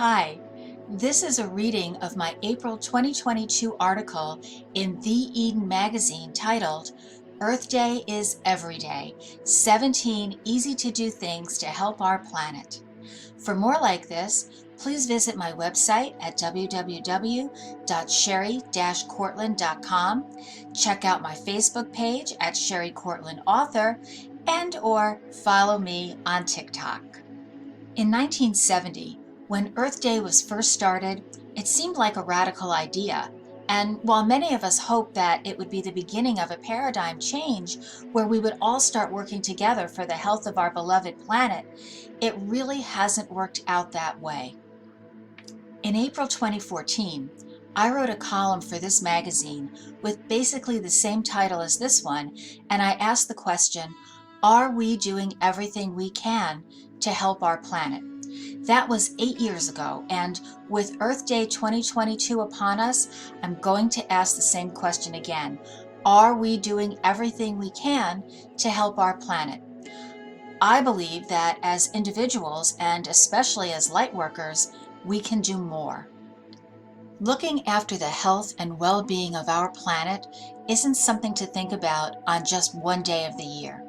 Hi, this is a reading of my April 2022 article in The Eden magazine titled, Earth Day is Every Day, 17 Easy-to-Do Things to Help Our Planet. For more like this, please visit my website at www.sherri-cortland.com, check out my Facebook page at Sherri Cortland Author, and/or follow me on TikTok. In 1970, when Earth Day was first started, it seemed like a radical idea. And while many of us hoped that it would be the beginning of a paradigm change where we would all start working together for the health of our beloved planet, it really hasn't worked out that way. In April 2014, I wrote a column for this magazine with basically the same title as this one, and I asked the question, are we doing everything we can to help our planet? That was 8 years ago, and with Earth Day 2022 upon us, I'm going to ask the same question again. Are we doing everything we can to help our planet? I believe that as individuals, and especially as light workers, we can do more. Looking after the health and well-being of our planet isn't something to think about on just one day of the year.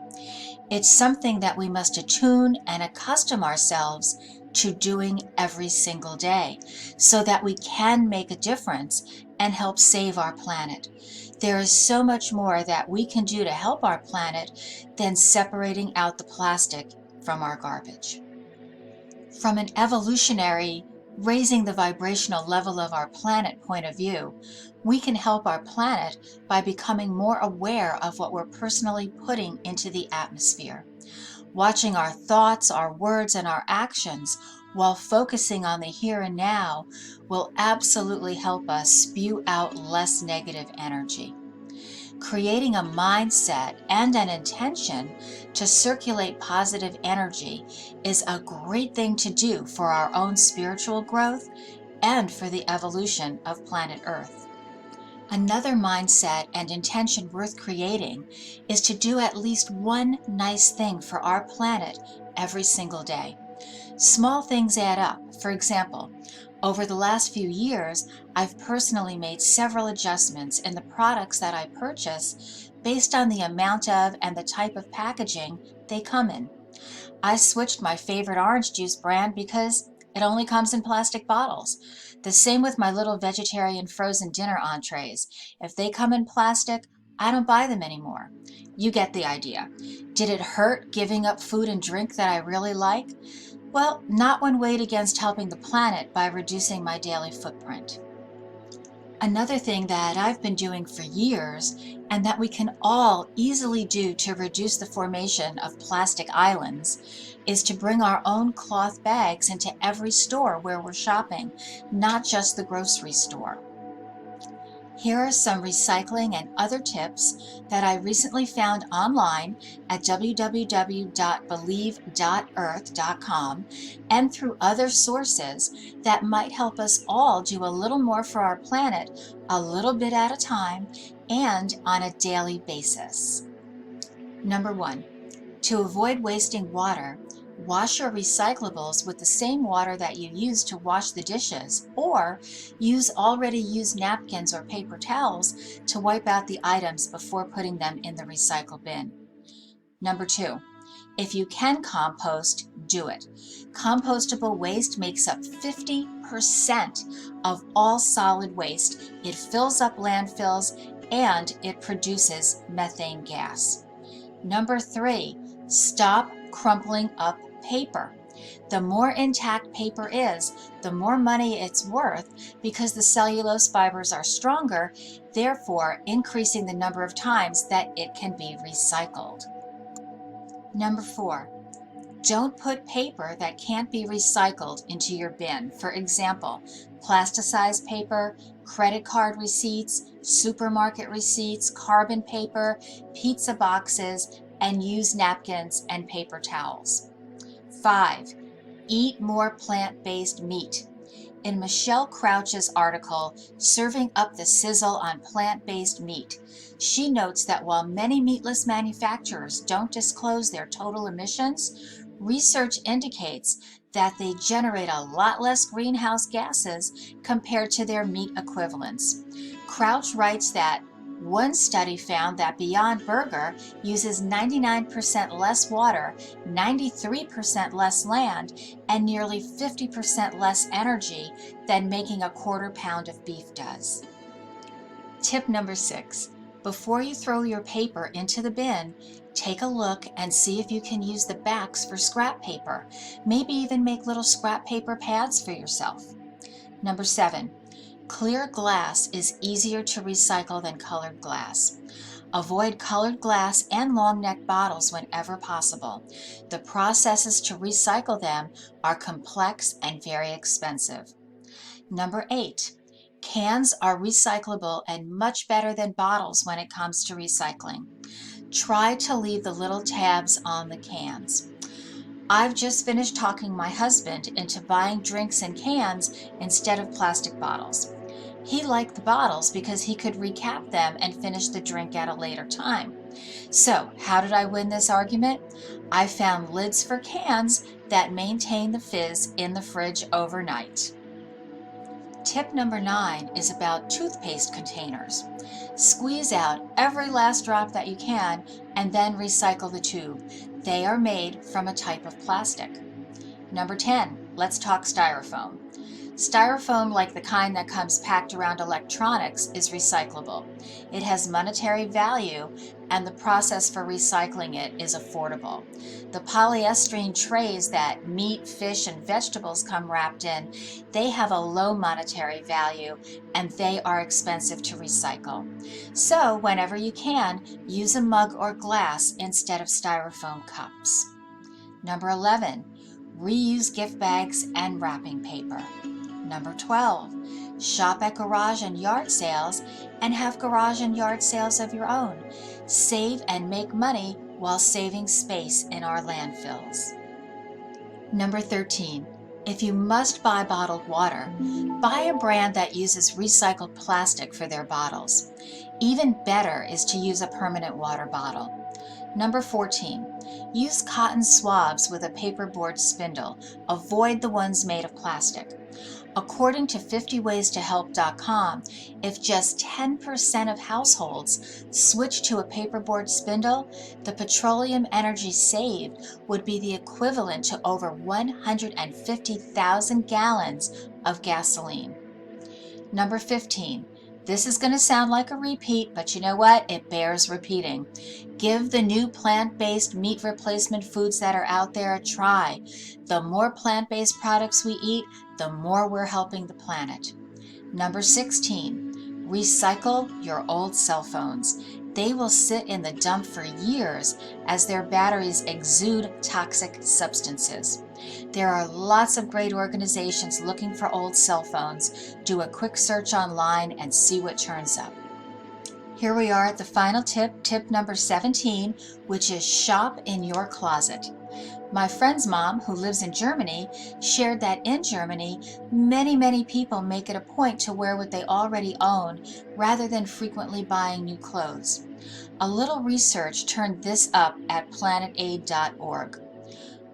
It's something that we must attune and accustom ourselves to doing every single day so that we can make a difference and help save our planet. There is so much more that we can do to help our planet than separating out the plastic from our garbage. From an evolutionary, raising the vibrational level of our planet point of view, we can help our planet by becoming more aware of what we're personally putting into the atmosphere. Watching our thoughts, our words, and our actions while focusing on the here and now will absolutely help us spew out less negative energy. Creating a mindset and an intention to circulate positive energy is a great thing to do for our own spiritual growth and for the evolution of planet Earth. Another mindset and intention worth creating is to do at least one nice thing for our planet every single day. Small things add up. For example, over the last few years, I've personally made several adjustments in the products that I purchase based on the amount of and the type of packaging they come in. I switched my favorite orange juice brand because it only comes in plastic bottles. The same with my little vegetarian frozen dinner entrees. If they come in plastic, I don't buy them anymore. You get the idea. Did it hurt giving up food and drink that I really like? Well, not when weighed against helping the planet by reducing my daily footprint. Another thing that I've been doing for years, and that we can all easily do to reduce the formation of plastic islands, is to bring our own cloth bags into every store where we're shopping, not just the grocery store. Here are some recycling and other tips that I recently found online at www.believe.earth.com and through other sources that might help us all do a little more for our planet a little bit at a time and on a daily basis. Number 1, to avoid wasting water, wash your recyclables with the same water that you use to wash the dishes, or use already used napkins or paper towels to wipe out the items before putting them in the recycle bin. Number 2, if you can compost, do it. Compostable waste makes up 50% of all solid waste. It fills up landfills and it produces methane gas. Number 3, stop crumpling up paper. The more intact paper is, the more money it's worth because the cellulose fibers are stronger, therefore increasing the number of times that it can be recycled. Number 4, don't put paper that can't be recycled into your bin. For example, plasticized paper, credit card receipts, supermarket receipts, carbon paper, pizza boxes, and used napkins and paper towels. 5, eat more plant-based meat. In Michelle Crouch's article, Serving Up the Sizzle on Plant-Based Meat, she notes that while many meatless manufacturers don't disclose their total emissions, research indicates that they generate a lot less greenhouse gases compared to their meat equivalents. Crouch writes that one study found that Beyond Burger uses 99% less water, 93% less land, and nearly 50% less energy than making a quarter pound of beef does. Tip number 6. Before you throw your paper into the bin, take a look and see if you can use the backs for scrap paper. Maybe even make little scrap paper pads for yourself. Number 7. Clear glass is easier to recycle than colored glass. Avoid colored glass and long neck bottles whenever possible. The processes to recycle them are complex and very expensive. Number 8. Cans are recyclable and much better than bottles when it comes to recycling. Try to leave the little tabs on the cans. I've just finished talking my husband into buying drinks in cans instead of plastic bottles. He liked the bottles because he could recap them and finish the drink at a later time. So, how did I win this argument? I found lids for cans that maintain the fizz in the fridge overnight. Tip number 9 is about toothpaste containers. Squeeze out every last drop that you can and then recycle the tube. They are made from a type of plastic. Number 10, let's talk styrofoam. Styrofoam, like the kind that comes packed around electronics, is recyclable. It has monetary value, and the process for recycling it is affordable. The polyester trays that meat, fish, and vegetables come wrapped in, they have a low monetary value, and they are expensive to recycle. So, whenever you can, use a mug or glass instead of styrofoam cups. Number 11, reuse gift bags and wrapping paper. Number 12, shop at garage and yard sales and have garage and yard sales of your own. Save and make money while saving space in our landfills. Number 13, if you must buy bottled water, buy a brand that uses recycled plastic for their bottles. Even better is to use a permanent water bottle. Number 14, use cotton swabs with a paperboard spindle. Avoid the ones made of plastic. According to 50waystohelp.com, if just 10% of households switch to a paperboard spindle, the petroleum energy saved would be the equivalent to over 150,000 gallons of gasoline. Number 15. This is going to sound like a repeat, but you know what? It bears repeating. Give the new plant-based meat replacement foods that are out there a try. The more plant-based products we eat, the more we're helping the planet. Number 16. Recycle your old cell phones. They will sit in the dump for years as their batteries exude toxic substances. There are lots of great organizations looking for old cell phones. Do a quick search online and see what turns up. Here we are at the final tip, tip number 17, which is shop in your closet. My friend's mom, who lives in Germany, shared that in Germany, many people make it a point to wear what they already own rather than frequently buying new clothes. A little research turned this up at planetaid.org.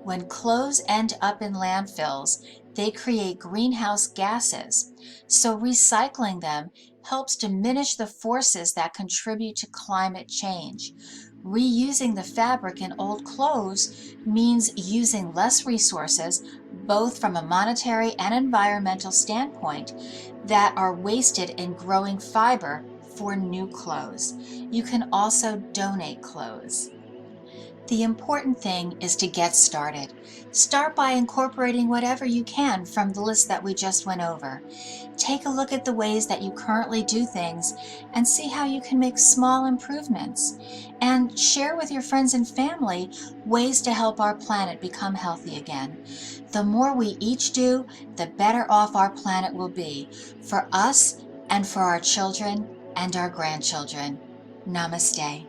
When clothes end up in landfills, they create greenhouse gases, so recycling them helps diminish the forces that contribute to climate change. Reusing the fabric in old clothes means using less resources, both from a monetary and environmental standpoint, that are wasted in growing fiber for new clothes. You can also donate clothes. The important thing is to get started. Start by incorporating whatever you can from the list that we just went over. Take a look at the ways that you currently do things and see how you can make small improvements. And share with your friends and family ways to help our planet become healthy again. The more we each do, the better off our planet will be, for us and for our children and our grandchildren. Namaste.